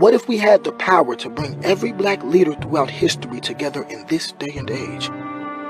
What if we had the power to bring every black leader throughout history together in this day and age?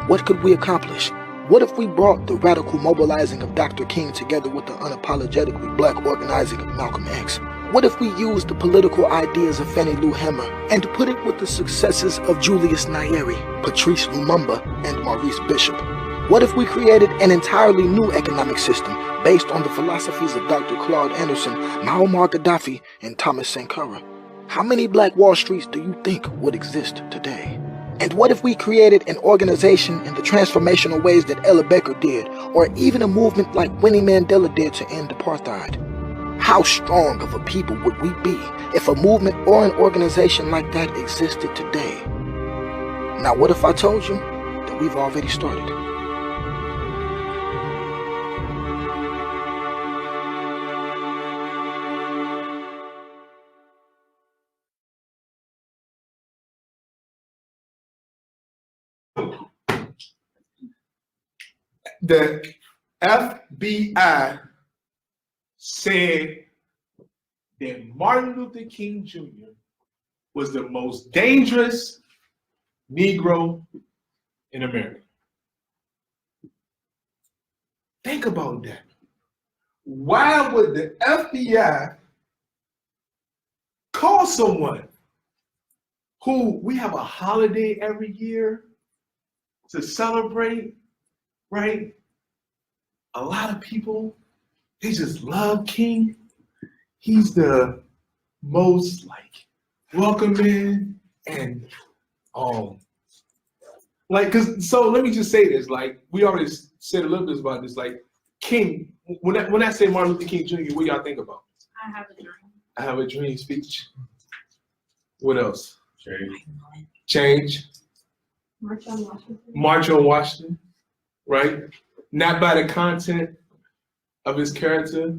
What could we accomplish? What if we brought the radical mobilizing of Dr. King together with the unapologetically black organizing of Malcolm X? What if we used the political ideas of Fannie Lou Hamer and put it with the successes of Julius Nyerere, Patrice Lumumba, and Maurice Bishop? What if we created an entirely new economic system based on the philosophies of Dr. Claude Anderson, Muammar Gaddafi, and Thomas Sankara? How many black Wall Streets do you think would exist today? And what if we created an organization in the transformational ways that Ella Baker did, or even a movement like Winnie Mandela did to end apartheid? How strong of a people would we be if a movement or an organization like that existed today? Now, what if I told you that we've already started? The FBI said that Martin Luther King Jr. was the most dangerous Negro in America. Think about that. Why would the FBI call someone who we have a holiday every year to celebrate, right? A lot of people, they just love King. He's the most welcoming and so let me just say this, we already said a little bit about this, King, when I say Martin Luther King Jr., what y'all think about? I have a dream. I have a dream speech. What else? Change. Change. March on Washington. March on Washington, right? Not by the content of his character.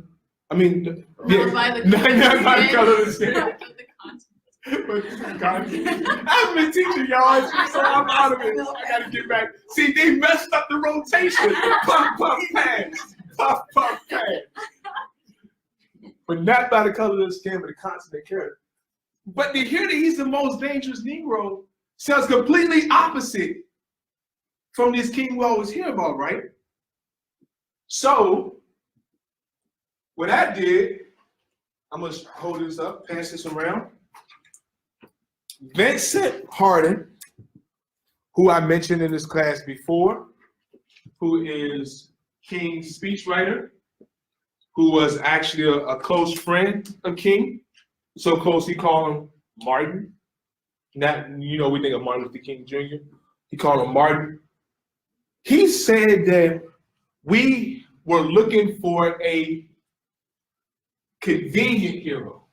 I mean, Not by the not by the color of his skin. Not by the content. I've been teaching y'all, so I'm out of it. I gotta get back. See, they messed up the rotation. Puff, puff, pass. Puff, puff, pass. But not by the color of the skin, but the content of the character. But to hear that he's the most dangerous Negro sounds completely opposite from this King we always hear about, right? So, what I did, I'm gonna hold this up, pass this around. Vincent Hardin, who I mentioned in this class before, who is King's speechwriter, who was actually a close friend of King, so close he called him Martin. Not, we think of Martin Luther King Jr. He called him Martin. He said that we were looking for a convenient hero.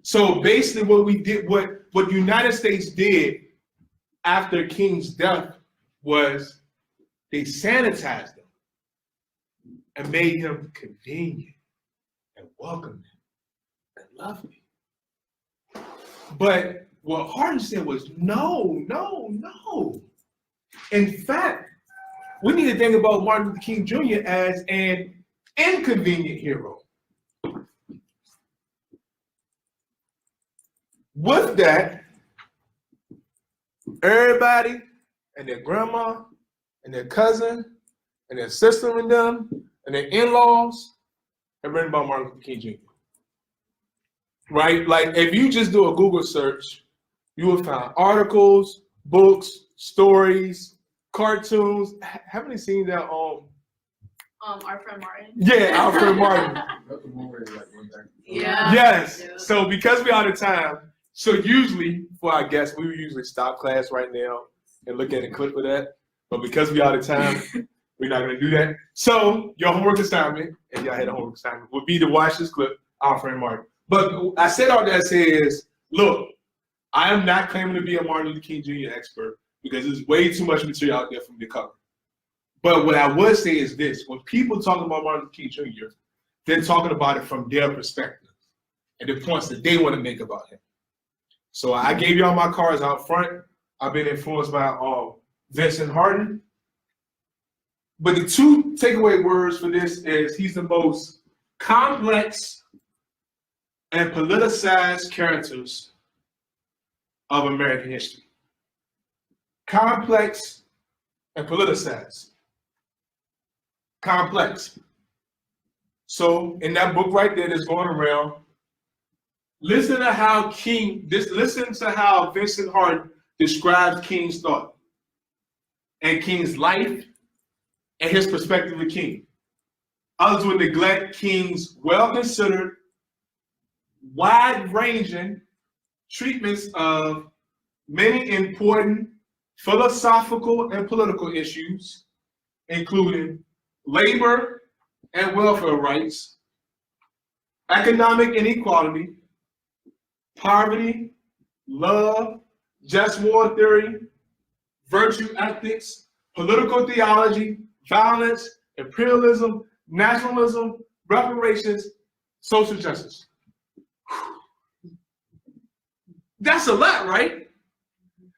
So basically what we did, what the United States did after King's death was they sanitized him and made him convenient and welcoming and lovely. But what Hardin said was, no. In fact, we need to think about Martin Luther King Jr. as an inconvenient hero. With that, everybody and their grandma and their cousin and their sister and them and their in-laws have written about Martin Luther King Jr. Right? If you just do a Google search, you will find articles, books, stories, cartoons. Haven't you seen that? Our friend Martin. Yeah, our friend Martin. Yeah. Yes. Yeah. So because we're out of time, so usually for our guests, we would usually stop class right now and look at a clip of that. But because we're out of time, we're not going to do that. So your homework assignment, if y'all had a homework assignment, would be to watch this clip, our friend Martin. But I said all that says, look, I am not claiming to be a Martin Luther King Jr. expert because there's way too much material out there for me to cover. But what I would say is this: when people talk about Martin Luther King Jr., they're talking about it from their perspective and the points that they want to make about him. So I gave y'all my cards out front. I've been influenced by Vincent Hardin. But the two takeaway words for this is he's the most complex and politicized characters of American history. Complex and politicized. Complex. So in that book right there that's going around, listen to how Vincent Hardin describes King's thought and King's life and his perspective of King. Others would neglect King's well-considered, wide-ranging treatments of many important philosophical and political issues, including labor and welfare rights, economic inequality, poverty, love, just war theory, virtue ethics, political theology, violence, imperialism, nationalism, reparations, social justice. That's a lot, right?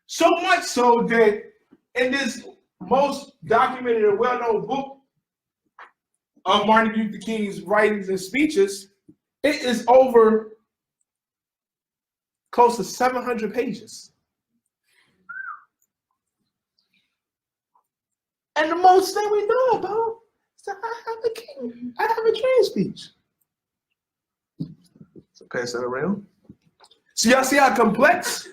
So much so that in this most documented and well-known book of Martin Luther King's writings and speeches, it is over close to 700 pages. And the most thing we know about is that I have a dream speech. So pass that around. So y'all see how complex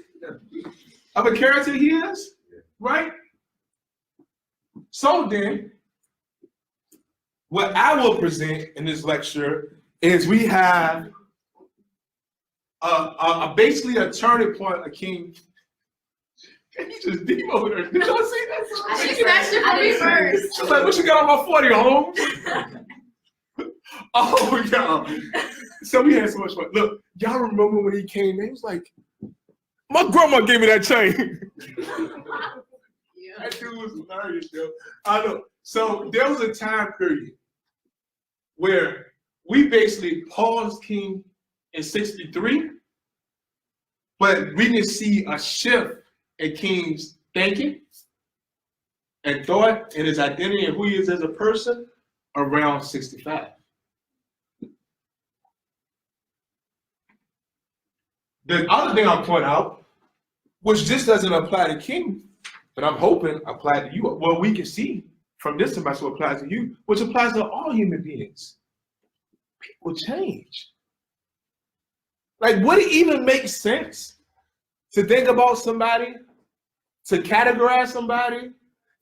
of a character he is, right? So then, what I will present in this lecture is we have basically a turning point of King. And he just demoted her. Did y'all see that? She snatched it from me first. She's like, what you got on my 40, Holmes? Oh, y'all. So we had so much fun. Look, y'all remember when he came in? He was like, my grandma gave me that chain. That dude was hilarious, yo. I know. So there was a time period where we basically paused King in 63, but we didn't see a shift in King's thinking and thought and his identity and who he is as a person around 65. The other thing I'll point out, which just doesn't apply to King, but I'm hoping apply to you, well, we can see from this semester what applies to you, which applies to all human beings. People change. Like, would it even make sense to think about somebody, to categorize somebody,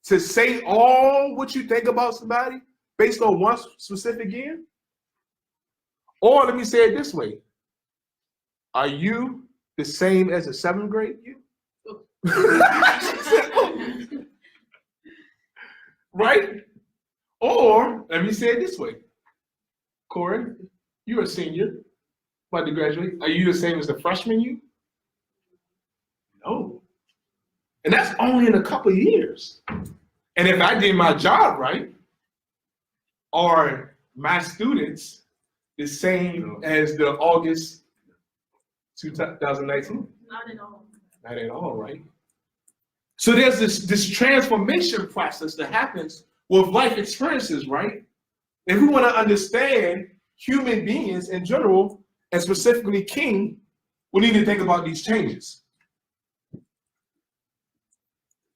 to say all what you think about somebody based on one specific year? Or let me say it this way. Are you the same as a 7th grade you? Right? Or let me say it this way. Corey, you're a senior, about to graduate. Are you the same as the freshman you? No. And that's only in a couple of years. And if I did my job right, are my students the same as the August 2019? Not at all. Not at all, right? So there's this transformation process that happens with life experiences, right? If we want to understand human beings in general, and specifically King, we need to think about these changes.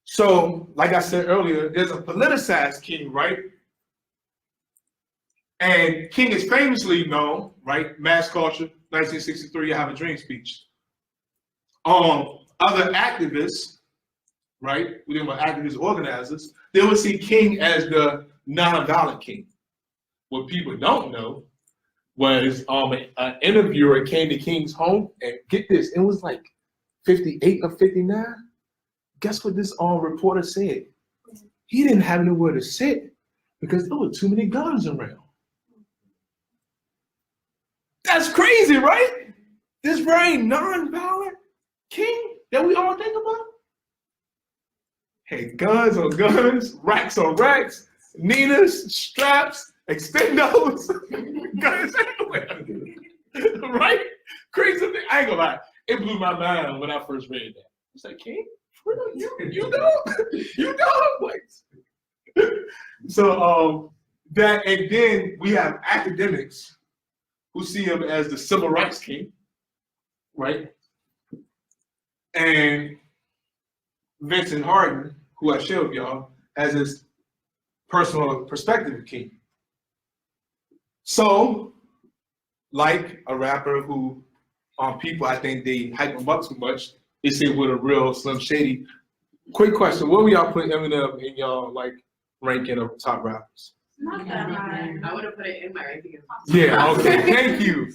So, like I said earlier, there's a politicized King, right? And King is famously known, right? Mass culture, 1963, I Have a Dream speech. Other activists, right? We're talking about activist organizers, they would see King as the nonviolent King. What people don't know was an interviewer came to King's home, and get this, it was like 58 or 59. Guess what this reporter said? He didn't have nowhere to sit because there were too many guns around. That's crazy, right? This very nonviolent King that we all think about. Hey, guns on guns, racks on racks, Ninas, straps, extendos, guns everywhere. Right? Crazy thing. I ain't gonna lie. It blew my mind when I first read that. It's like, King? You know? Like, so that, and then we have academics who see him as the civil rights king, right? And Vincent Hardin, who I shared with y'all, has his personal perspective of King. So, like a rapper who, people, I think they hype him up too much, they say with a real Slim Shady. Quick question, where would y'all put Eminem in y'all like ranking of top rappers? Not that high. I would have put it in my ranking. Yeah, okay, thank you.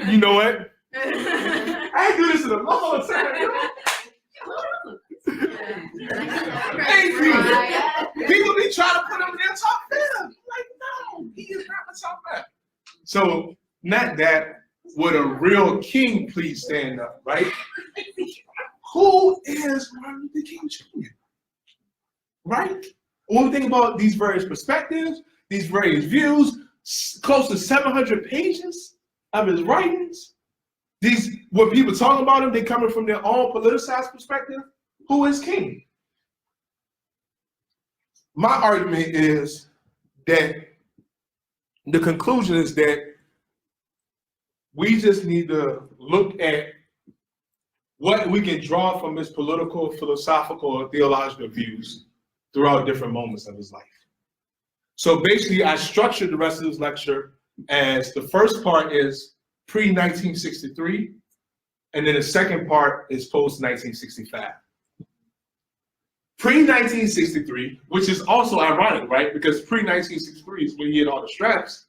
You know what? I ain't do this in a long time. Thank you. People be trying to put him in their top 10. Like, no, he is not the top 10. So, not that. Would a real king please stand up, right? Who is Martin Luther King Jr.? Right? When we think about these various perspectives, these various views, close to 700 pages of his writings, these, when people talk about him, they coming from their own politicized perspective. Who is king? My argument is that the conclusion is that we just need to look at what we can draw from his political, philosophical, or theological views throughout different moments of his life. So basically, I structured the rest of this lecture as the first part is pre-1963, and then the second part is post-1965. Pre-1963, which is also ironic, right? Because pre-1963 is when he had all the straps.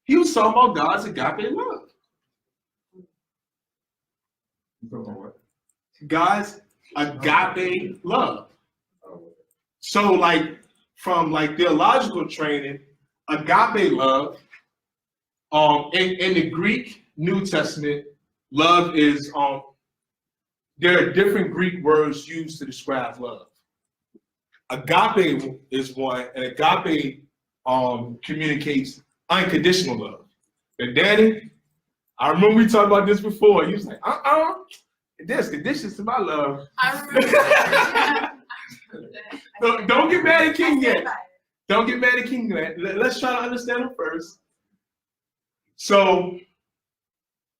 He was talking about God's agape love. God's agape love. So, like, from like theological training, agape love, in the Greek New Testament, love is there are different Greek words used to describe love. Agape is one, and agape communicates unconditional love. And Danny, I remember we talked about this before. He was like, there's conditions to my love. I remember. Don't get mad at King yet. Don't get mad at King yet. Let's try to understand him first. So,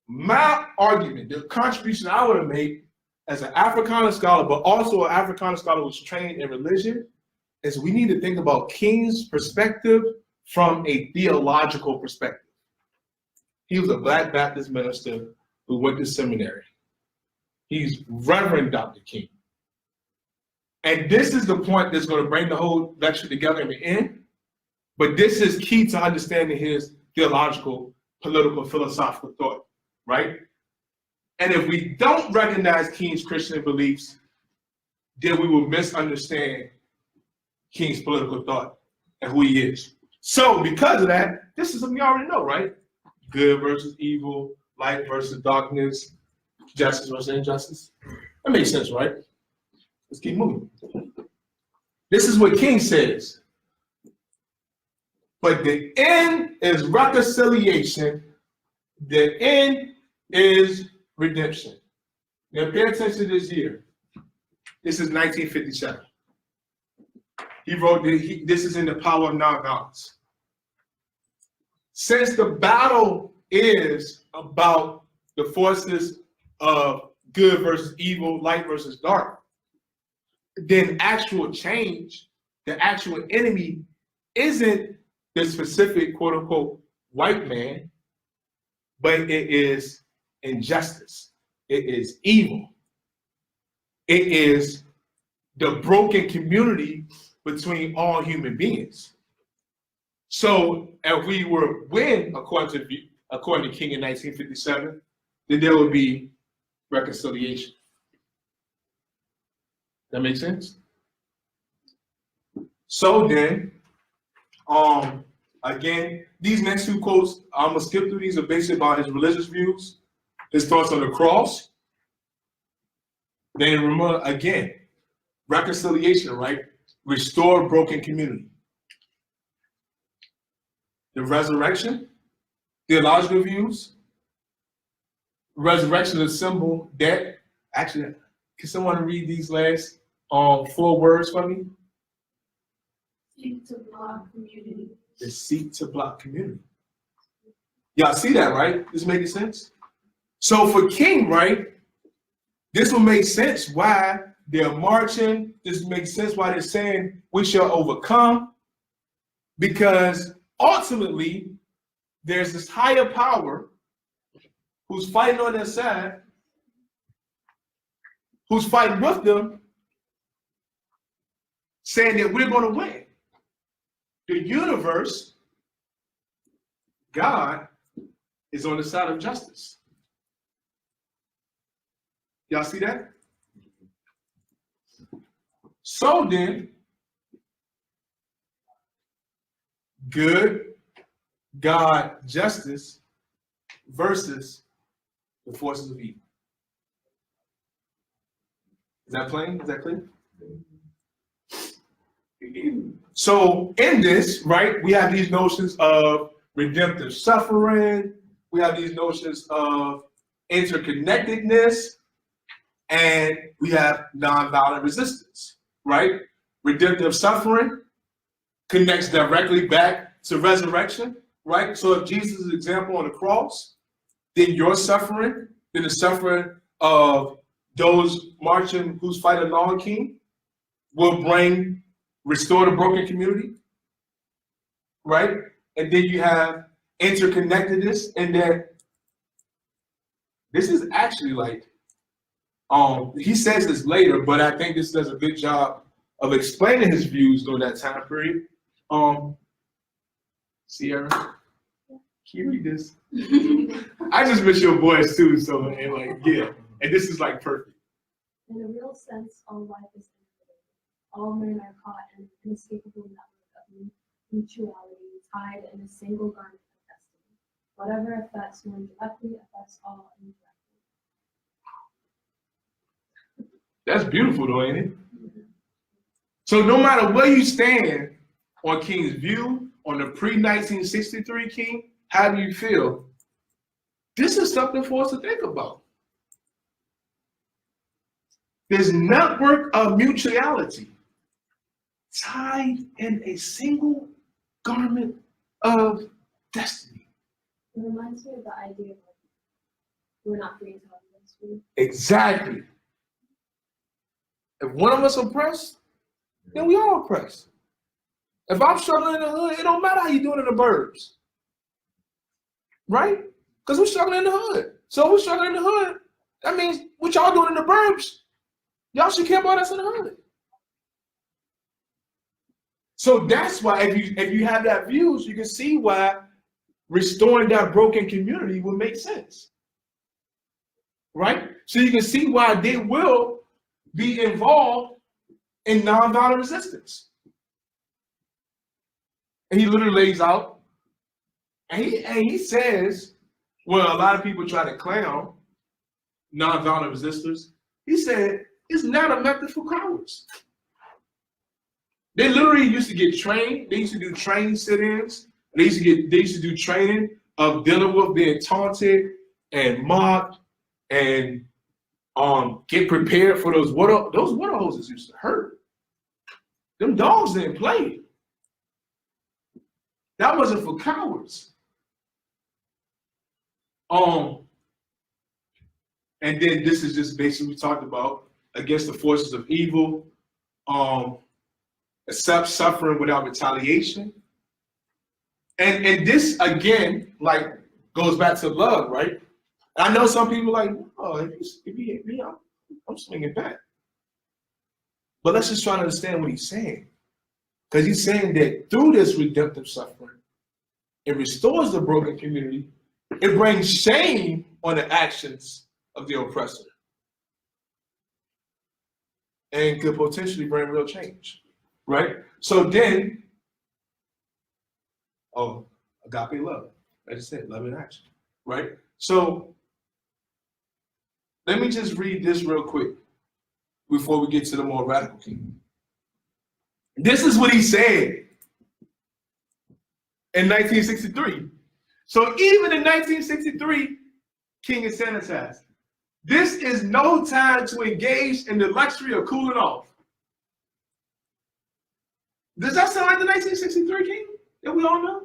my argument, the contribution I want to make as an Africana scholar, but also an Africana scholar who's trained in religion, is we need to think about King's perspective from a theological perspective. He was a Black Baptist minister who went to seminary. He's Reverend Dr. King. And this is the point that's going to bring the whole lecture together in the end. But this is key to understanding his theological, political, philosophical thought, right? And if we don't recognize King's Christian beliefs, then we will misunderstand King's political thought and who he is. So because of that, this is something you already know, right? Good versus evil, light versus darkness, justice versus injustice. That makes sense, right? Let's keep moving. This is what King says. But the end is reconciliation. The end is redemption. Now pay attention to this year. This is 1957. He wrote, this is in the Power of Nonviolence. Since the battle is about the forces of good versus evil, light versus dark, then actual change, the actual enemy isn't the specific quote unquote white man, but it is injustice. It is evil. It is the broken community between all human beings. So if we were win according to King in 1957, then there would be reconciliation. That makes sense? So then, again, these next two quotes, I'm gonna skip through these, are basically about his religious views, his thoughts on the cross. Then remember, again, reconciliation, right? Restore broken community. The resurrection, theological views. Resurrection is a symbol that, actually, can someone read these last 4 words for me? Seek to block community. The seek to block community. Y'all see that, right? This making sense? So for King, right, this will make sense why they're marching. This makes sense why they're saying we shall overcome, because ultimately there's this higher power who's fighting on their side, who's fighting with them, saying that we're going to win. The universe, God, is on the side of justice. Y'all see that? So then, good, God, justice versus the forces of evil. Is that plain? Is that clear? So in this, right, we have these notions of redemptive suffering. We have these notions of interconnectedness, and we have nonviolent resistance, right? Redemptive suffering connects directly back to resurrection, right? So if Jesus is an example on the cross, then your suffering, then the suffering of those marching who's fighting along King will restore the broken community, right? And then you have interconnectedness, and that this is actually like, he says this later, but I think this does a good job of explaining his views during that time period. Sierra, can you read this? I just miss your voice too, so and like, yeah. And this is like perfect. In a real sense, all life is interrelated. All men are caught in an inescapable network of mutuality, tied in a single garment of destiny. Whatever affects one directly affects all indirectly. That's beautiful though, ain't it? So no matter where you stand on King's view, on the pre-1963 King, how do you feel? This is something for us to think about. This network of mutuality tied in a single garment of destiny. It reminds me of the idea of we're not free until everyone's free. Exactly. If one of us oppressed, then we all oppressed. If I'm struggling in the hood, it don't matter how you doing in the burbs. Right? Because we're struggling in the hood. So if we're struggling in the hood, that means what y'all doing in the burbs, y'all should care about us in the hood. So that's why if you have that views, you can see why restoring that broken community would make sense. Right? So you can see why they will be involved in nonviolent resistance. And he literally lays out, and he says, well, a lot of people try to clown nonviolent resistors. He said, it's not a method for cowards. They literally used to get trained. They used to do training sit-ins. They used to do training of dealing with being taunted and mocked and get prepared for those water hoses used to hurt. Them dogs didn't play. That wasn't for cowards. And then this is just basically we talked about against the forces of evil, accept suffering without retaliation. And this again, like, goes back to love, right? I know some people like, oh, if you hit me, I'm swinging back. But let's just try to understand what he's saying. Because he's saying that through this redemptive suffering, it restores the broken community. It brings shame on the actions of the oppressor. And could potentially bring real change, right? So then, agape love. I just said love in action, right? So let me just read this real quick before we get to the more radical king. This is what he said in 1963. So even in 1963, King is sanitized. This is no time to engage in the luxury of cooling off. Does that sound like the 1963 King that we all know?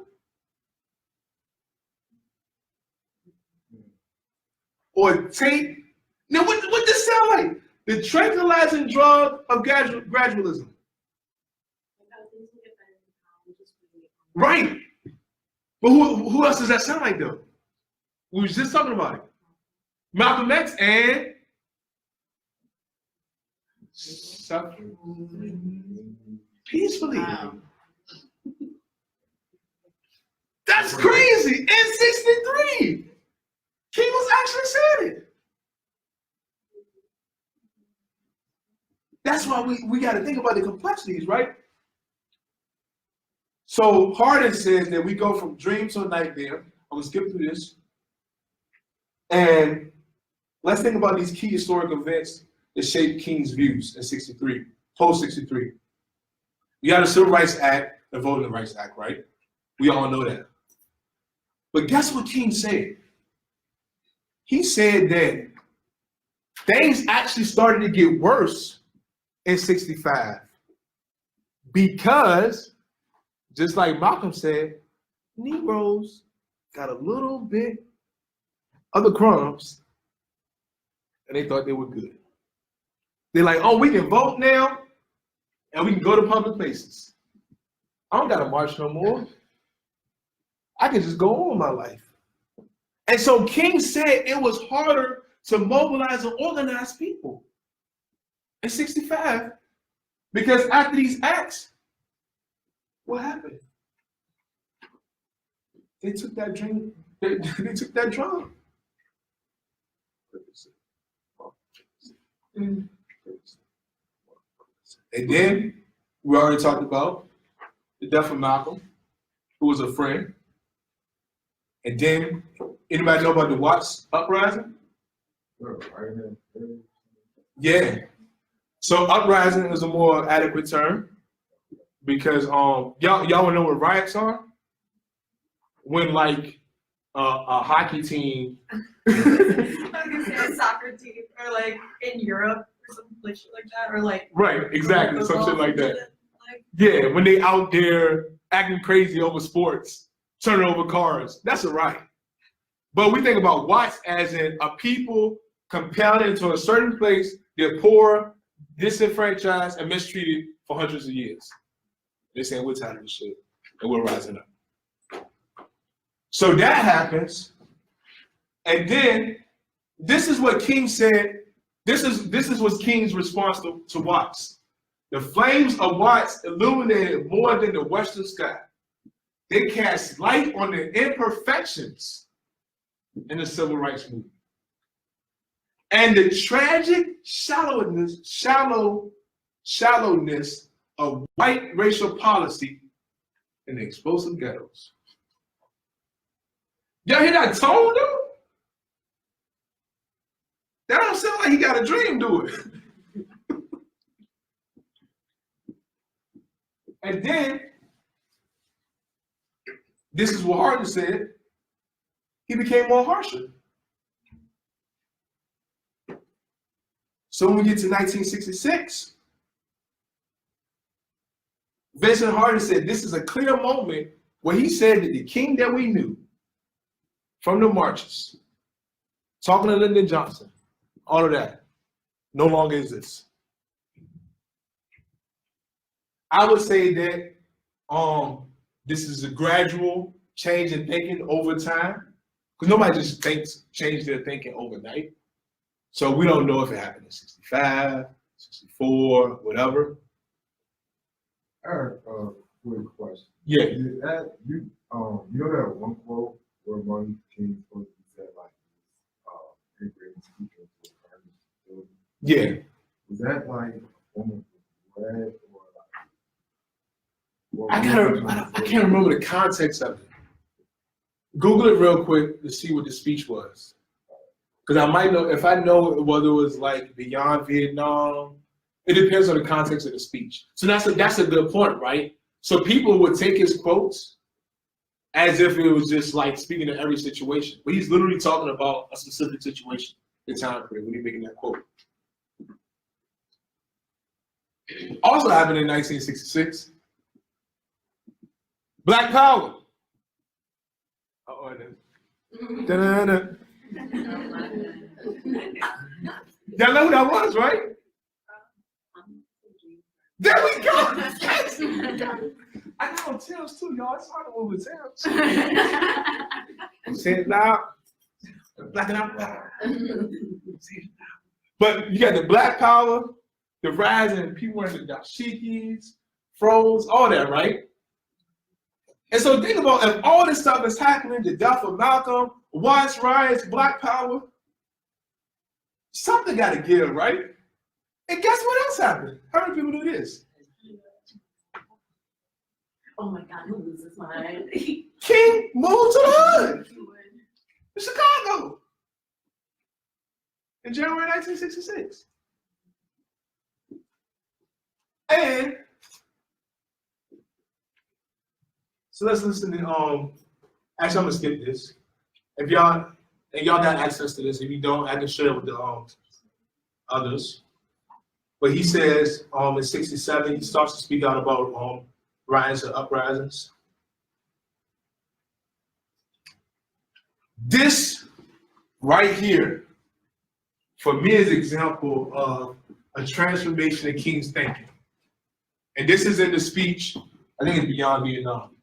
or take. Now, what this sound like? The tranquilizing drug of gradualism. Right. But who else does that sound like, though? We was just talking about it. Malcolm X and suffering peacefully. Wow. That's crazy. In 63, King was actually saying it. That's why we got to think about the complexities, right? So Hardin says that we go from dream to a nightmare. I'm going to skip through this. And let's think about these key historic events that shaped King's views in 63, post-63. We had the Civil Rights Act, the Voting Rights Act, right? We all know that. But guess what King said? He said that things actually started to get worse in 65 because, just like Malcolm said, Negroes got a little bit of the crumbs and they thought they were good. They're like, oh, we can vote now and we can go to public places. I don't gotta march no more. I can just go on with my life. And so King said it was harder to mobilize and organize people in 65 because after these acts, what happened? They took that dream, they took that drum. And then we already talked about the death of Malcolm, who was a friend. And then, anybody know about the Watts uprising? Yeah. So uprising is a more adequate term because y'all wanna know what riots are? When like a hockey team. I was gonna say a soccer team, or like in Europe or something shit like that, or like Right, exactly, some shit like that. Yeah, when they out there acting crazy over sports, turning over cars, that's a riot. But we think about Watts as in a people compelled into a certain place, they're poor, disenfranchised, and mistreated for hundreds of years. They're saying we're tired of this shit, and we're rising up. So that happens, and then this is what King said. This is what King's response to Watts. The flames of Watts illuminated more than the western sky. They cast light on the imperfections in the civil rights movement and the tragic shallowness of white racial policy in the explosive ghettos. Y'all hear that tone, though? That don't sound like he got a dream, do it? And then, this is what Hardin said, he became more harsher. So when we get to 1966, Vincent Hardin said this is a clear moment where he said that the king that we knew from the marches, talking to Lyndon Johnson, all of that, no longer exists. I would say that this is a gradual change in thinking over time, because nobody just change their thinking overnight. So we don't know if it happened in 65, 64, whatever. I have a quick question. Yeah. You know that one quote where Martin Luther King supposed to say like his greatest speaker to the Yeah. Was that like a form of regret or like? I can't remember the context of it. Google it real quick to see what the speech was. Because I might know, if I know whether it was like beyond Vietnam, it depends on the context of the speech. So that's a good point, right? So people would take his quotes as if it was just like speaking to every situation. But he's literally talking about a specific situation, the time period, when he's making that quote. Also happened in 1966. Black Power. Uh-oh, it is. Da-da-da. Y'all know who that was, right? There we go. Yes. I know Tales too, y'all. It's hard to move with Tales. I'm saying it loud. Black and out loud. But you got the Black Power, the rise, and people wearing the dashikis, froze, all that, right? And so think about if all this stuff is happening, the death of Malcolm, Watts riots, Black Power, something got to give, right? And guess what else happened? How many people do this? Oh my God, who loses mine? King moved to the hood, to Chicago, in January 1966. And so let's listen to, actually I'm gonna skip this. If y'all got access to this, if you don't, I can share it with the others. But he says in 67, he starts to speak out about riots and uprisings. This right here, for me, is an example of a transformation in King's thinking. And this is in the speech, I think it's Beyond Vietnam.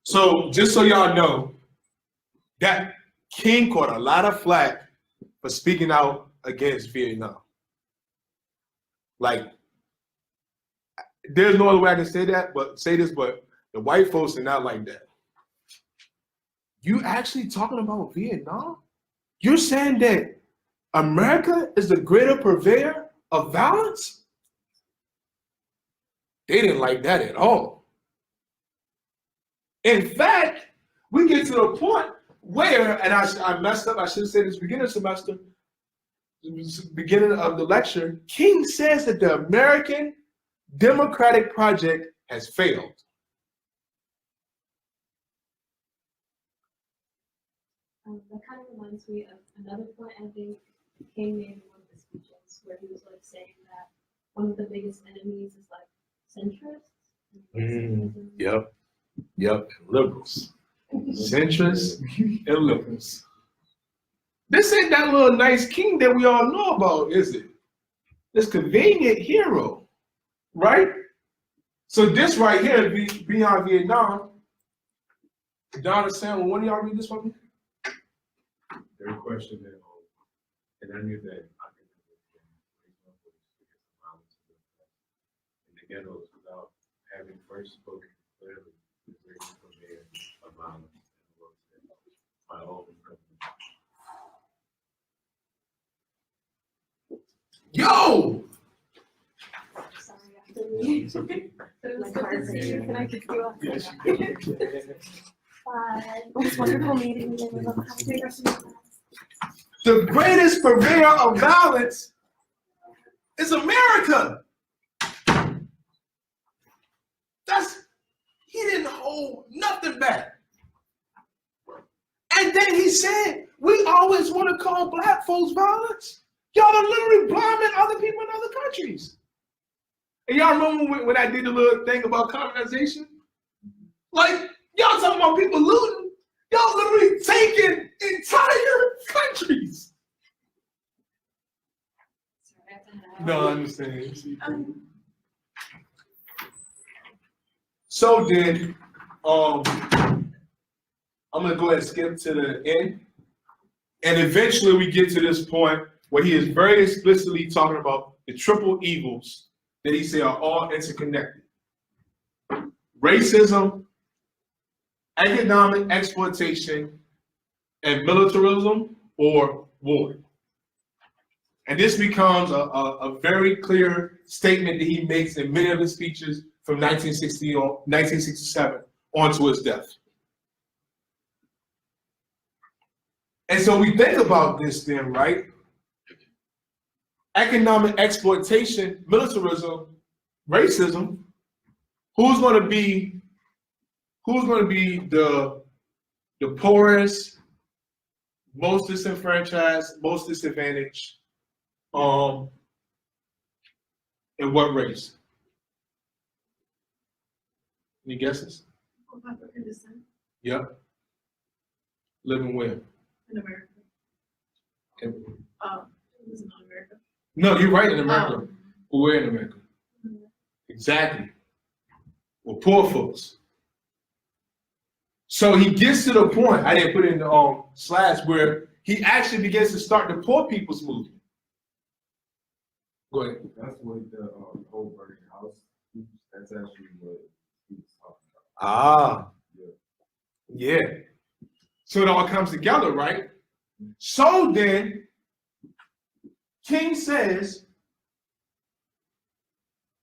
So just so y'all know, that King caught a lot of flack for speaking out against Vietnam. Like, there's no other way I can say this, but the white folks are not like that. You actually talking about Vietnam? You're saying that America is the greater purveyor of violence? They didn't like that at all. In fact, we get to the point where, and I messed up, I should have said this beginning of semester, beginning of the lecture, King says that the American democratic project has failed. That kind of reminds me of another point I think King made in one of his speeches, where he was like saying that one of the biggest enemies is like centrists. Yep, liberals. Centrists and liberals. This ain't that little nice King that we all know about, is it? This convenient hero, right? So this right here, Beyond Vietnam, Don and Sam, one of y'all read this for me? Their question that, and I knew that I could in the ghettos without having first spoken clearly the great purveyor of violence and warfare by all the presidents. Sorry, Yo! after me. It was good to see you. Can I kick you off? Yes, Bye. It was wonderful meeting you. Have a great rest of your class. The greatest purveyor of violence is America. He didn't hold nothing back. And then he said, we always want to call black folks violence. Y'all are literally bombing other people in other countries. And y'all remember when I did the little thing about colonization? Like, y'all talking about people looting. Y'all literally taking entire countries. No, I understand. So then, I'm gonna go ahead and skip to the end. And eventually we get to this point where he is very explicitly talking about the triple evils that he said are all interconnected. Racism, economic exploitation, and militarism or war. And this becomes a very clear statement that he makes in many of his speeches from 1967 on to his death. And so we think about this then, right? Economic exploitation, militarism, racism, who's going to be the poorest, most disenfranchised, most disadvantaged, in what race? Any guesses? African descent Yep. Living where? in America. Oh, this is not America. No, you're right, in America. But we're in America. Exactly. We're poor folks. So he gets to the point, I didn't put it in the slides, where he actually begins to start the poor people's movement. Go ahead. That's what the whole burning house, that's actually what he's talking about. Ah. Yeah. So it all comes together, right? So then, King says,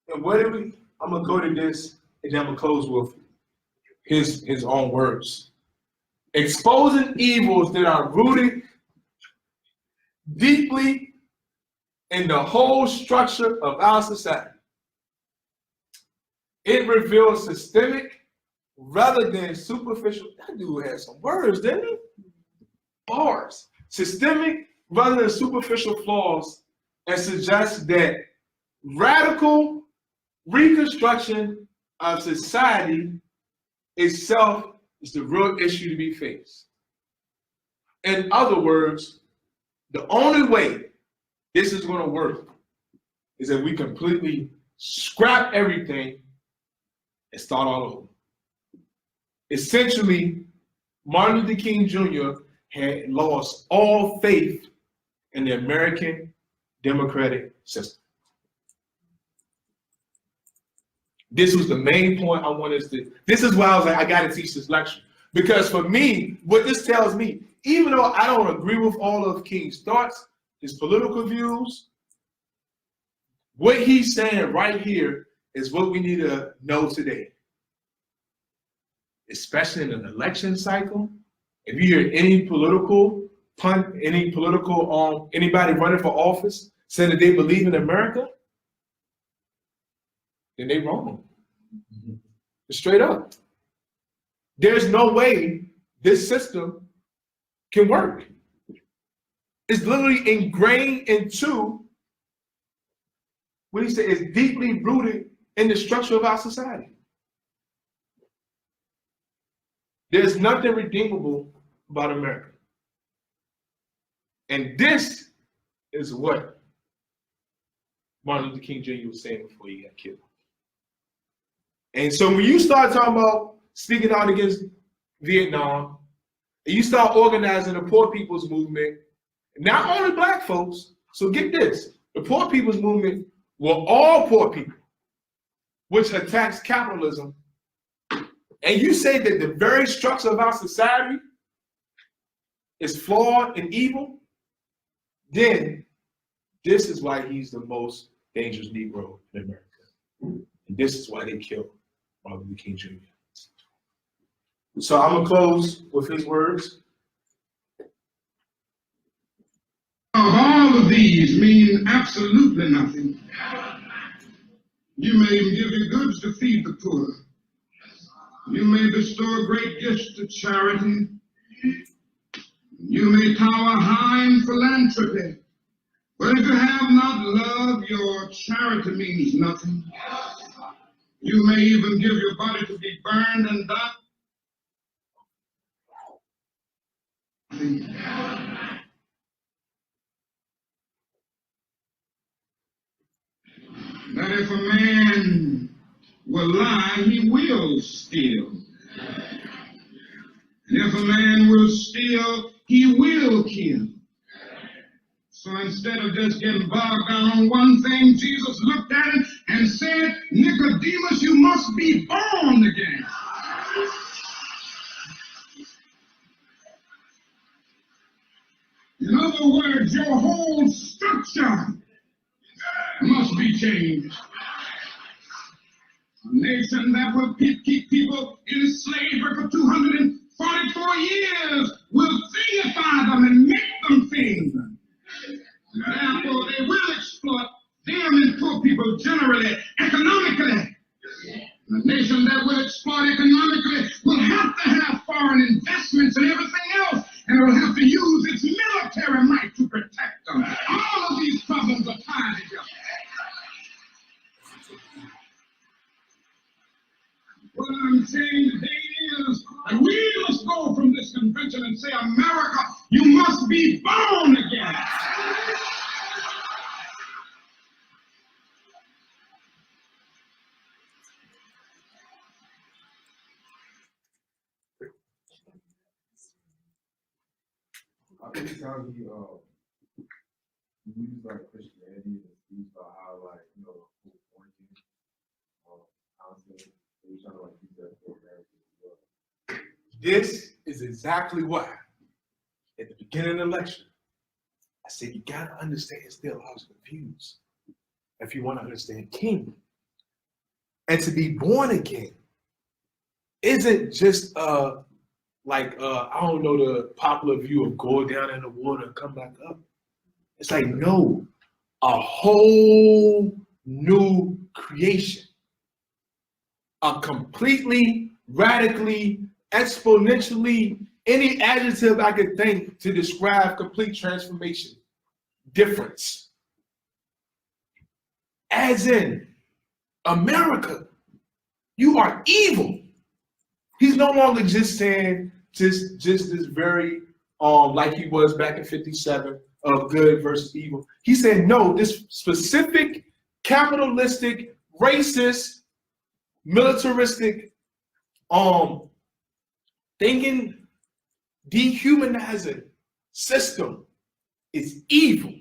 and what do we, I'm going to go to this, and then I'm going to close with his own words. Exposing evils that are rooted deeply in the whole structure of our society. It reveals systemic rather than superficial. That dude had some words, didn't he? Bars. Systemic rather than superficial flaws, and suggests that radical reconstruction of society itself is the real issue to be faced. In other words, the only way this is going to work is that we completely scrap everything and start all over. Essentially, Martin Luther King Jr. had lost all faith in the American democratic system. This was the main point I wanted us to, this is why I was like, I gotta teach this lecture. Because for me, what this tells me, even though I don't agree with all of King's thoughts, his political views, what he's saying right here is what we need to know today. Especially in an election cycle, if you hear any political anybody running for office saying that they believe in America, then they wrong. Straight up. There's no way this system can work. It's literally ingrained into, what he said, is deeply rooted in the structure of our society. There's nothing redeemable about America. And this is what Martin Luther King Jr. was saying before he got killed. And so when you start talking about speaking out against Vietnam, and you start organizing the poor people's movement, not only black folks, so get this, the poor people's movement were all poor people, which attacks capitalism, and you say that the very structure of our society is flawed and evil, then this is why he's the most dangerous Negro in America. And this is why they killed Martin Luther King Jr. So I'm going to close with his words. All of these mean absolutely nothing. You may even give your goods to feed the poor. You may bestow great gifts to charity. You may tower high in philanthropy. But if you have not love, your charity means nothing. You may even give your body to be burned and die. That if a man will lie, he will steal. And if a man will steal, he will kill. So instead of just getting bogged down on one thing, Jesus looked at it and said, Nicodemus, you must be born again. In other words, your whole structure must be changed. A nation that will keep people in slavery for 244 years will thingify them and make them things. Therefore, they will exploit them and poor people generally, economically. A nation that will exploit economically will have to have foreign investments and everything else, and it will have to use its military might to protect them. All of these problems are tied together. What I'm saying today is that we must go from this convention and say, America, you must be born again. I think it's how he used like Christianity and speaks about how like quarantine, counseling. He was trying to like use that for America as well. This is exactly why, at the beginning of the lecture, I said you gotta understand still I was confused. If you want to understand King. And to be born again isn't just I don't know, the popular view of go down in the water and come back up. It's like, no, a whole new creation. A completely, radically, exponentially, any adjective I could think to describe complete transformation, difference. As in, America, you are evil. He's no longer just saying just this very like he was back in 57 of good versus evil. He said no, this specific capitalistic, racist, militaristic, thinking, dehumanizing system is evil,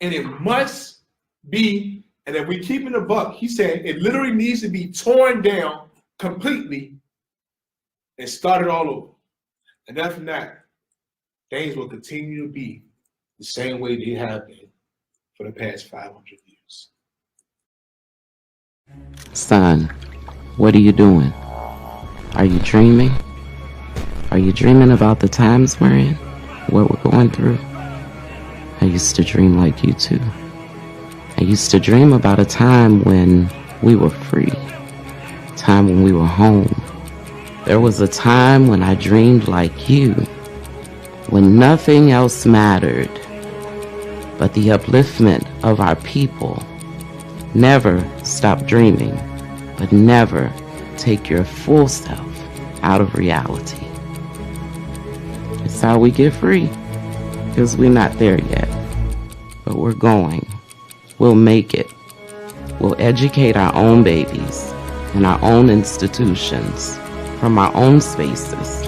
and it must be. And if we keep in the buck, he said it literally needs to be torn down completely and started all over. And after that, things will continue to be the same way they have been for the past 500 years. Son, what are you doing? Are you dreaming? Are you dreaming about the times we're in? What we're going through? I used to dream like you too. I used to dream about a time when we were free, a time when we were home. There was a time when I dreamed like you, when nothing else mattered but the upliftment of our people. Never stop dreaming, but never take your full self out of reality. It's how we get free, because we're not there yet, but we're going. We'll make it. We'll educate our own babies in our own institutions, from our own spaces,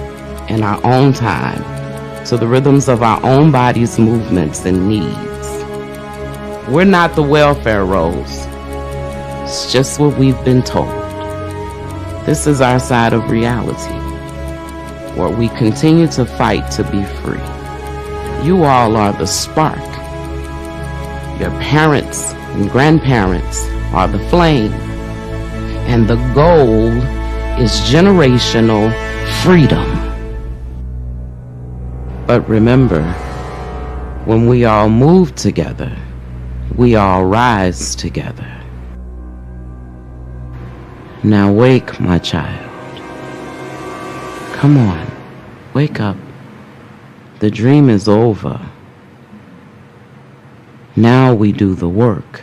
in our own time, to the rhythms of our own bodies' movements and needs. We're not the welfare rolls. It's just what we've been told. This is our side of reality, where we continue to fight to be free. You all are the spark. Your parents and grandparents are the flame. And the goal is generational freedom. But remember, when we all move together, we all rise together. Now wake, my child. Come on, wake up. The dream is over. Now we do the work.